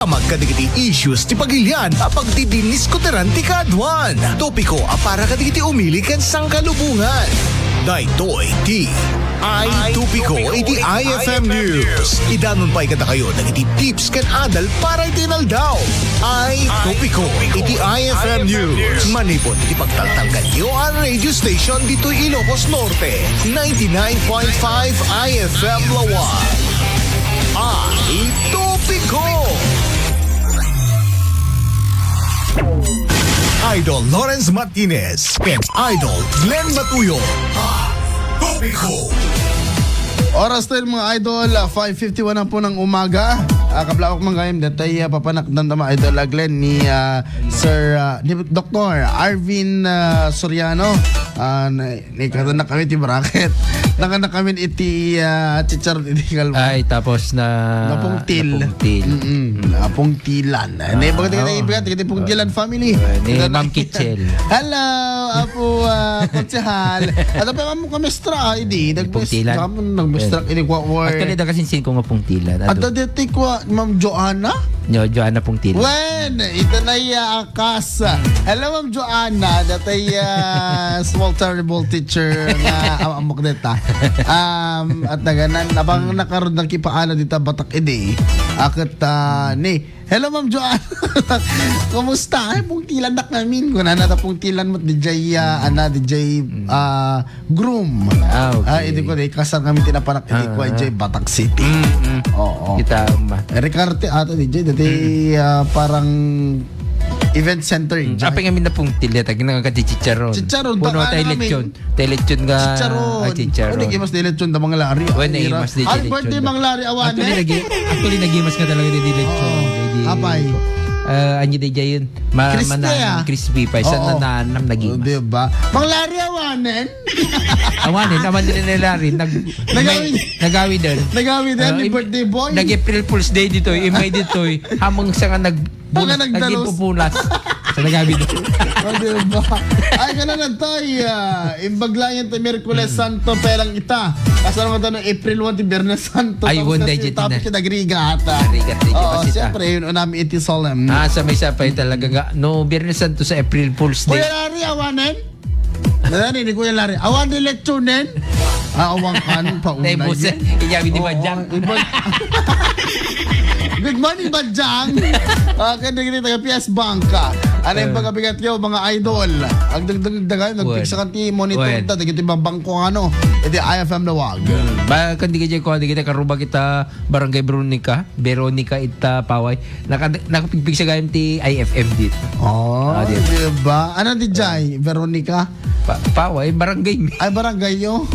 Magkadigiti issues ti pagilian apag didiniskuteran ti kadwan. Topiko para kadigiti umili kan sangkalubungan. Daytoy ti Topiko iti IFM News. Idanon pa ikata kayo dagiti tips kan adal para itinaldaw. Topiko iti IFM News. Manipod iti pagtaltal kanyo ang radio station dito Ilocos Norte. 99.5 IFM Lawag. Topiko. Idol Lawrence Martinez and Idol Glenn Matuyo. Topiko. Oras tayo mga idol, 5:51 na po ng umaga. Kablawak mga gayam, datay papanakdan tama idol Glenn ni Sir ni Dr. Arvin Soriano. Nikatanak kami ti bracket. Nakanak kami iti chichar iti kalma. Ay, tapos napungtil. Napungtilan. Ni bagat iti pungtilan family. Ni Ma'am Kitchel. Hello, apo konsehal. Ato pa mo kamestra idi Pungtilan. Nagmestra ini kwa war. Actually, da kasi sin ko nga pungtilan. At dati kwa Ma'am Joanna? Joanna Pungtilan. When? Ito na akas. Hello Ma'am Joanna. Dati small terrible teacher na amok dita. At naganan, abang nakaroon ng kipaala dita batak ide. Akit ni hello Ma'am Joanna. Kumusta? Ay, pungtilan na namin. Kung na pungtilan mo, DJ, groom. Okay. Hindi ko, kasal kami tinapanak, hindi ko, DJ, Batak City. Oo. Kita, Ricarte ata, DJ, dati parang event center. Apa nga na pungtilan, tagi nga ka chicharon. Chicharon, puno baka tayo lechon. Tayo lechon nga. Chicharon. Chicharon. Hindi mas lechon na mga lari. Hindi mas lechon. Ay, birthday mga lari, awan Actually, nagimas ka talaga di lechon. Apay. Anyo di dyan yun. Crispy pa. Isa na nanam nagimas. Diba? Mang lari awanen. Awanin. Awan din nila rin. Nagawi din. Nagawi din. Ni birthday boy. Nag-April Fool's Day dito. Imay dito. Hamang sa nga nagpupulas. Sa nagawi din. Diba? Ay, ganun na tayo. Imbaglayan tayo Merkules Santo pelang ita. Kasama mo tayo ng April 1 ti Biyernes Santo. Ay, one day dyan tapos kita nagrigat. Oo, siyempre, yun namin iti solemn. Sa may sapay talaga nga. No, Biyernes Santo sa April Fool's Day. Kuya Lari, awanen? Narinig Kuya Lari. Awan di lechonen? Awang kan, paunay. Busa, iyawi di Badjang. Good morning, Badjang. Kaya kita taga PS Banka. Ano yung pagkabigat kayo, mga idol? Ang dagdagan, nagpiksa ka ti monitor ta, dagito yung bangko ano. Iti IFM na wag. Ba, kandi ka dyan ko, hindi kita karuba kita Barangay Veronica ita Paway. Nakapigpigsa gayam ti IFM dito. Diba? Ano di Jai? Veronica? Paway, barangay mi. Ay, barangay nyo?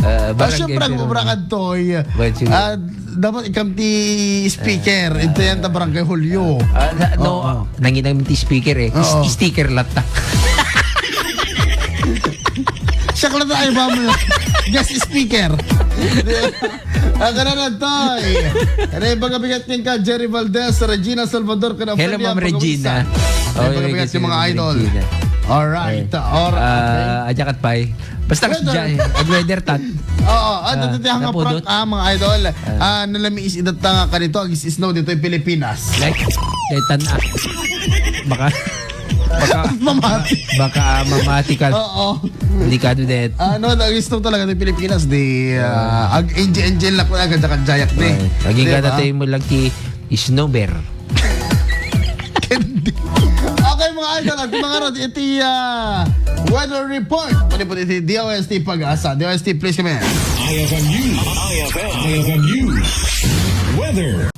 Siyempre, ang ubrakad to'y. Dapat ikam ti speaker. Ito yan ta barangay Julio. Nanginang ti speaker eh. Sticker lata. Siya ka na tayo ba mo? Guest speaker. Ganun na to'y. Ano yung pagkabigat niyan ka, Jerry Valdez, Regina Salvador. Hello, Ma'am Regina. Ano yung pagkabigat yung mga idol. Alright. Ajakat pa'y. Basta kasi dyan, weather tat. Oo, natitihan nga prank mga idol. Nalamiis idata nga ka dito, agis snow dito yung Pilipinas. Like, tan baka mamati ka. Oo. Hindi ka do that. Agis snow talaga yung Pilipinas. Angel na ko agad sa kanjayak. Laging ka natin mo lang ki snowbear. Okay mga idol, at mga rod, iti weather report. Pwede po iti DOST Pag-asa. DOST, please come in. IFM News. Weather.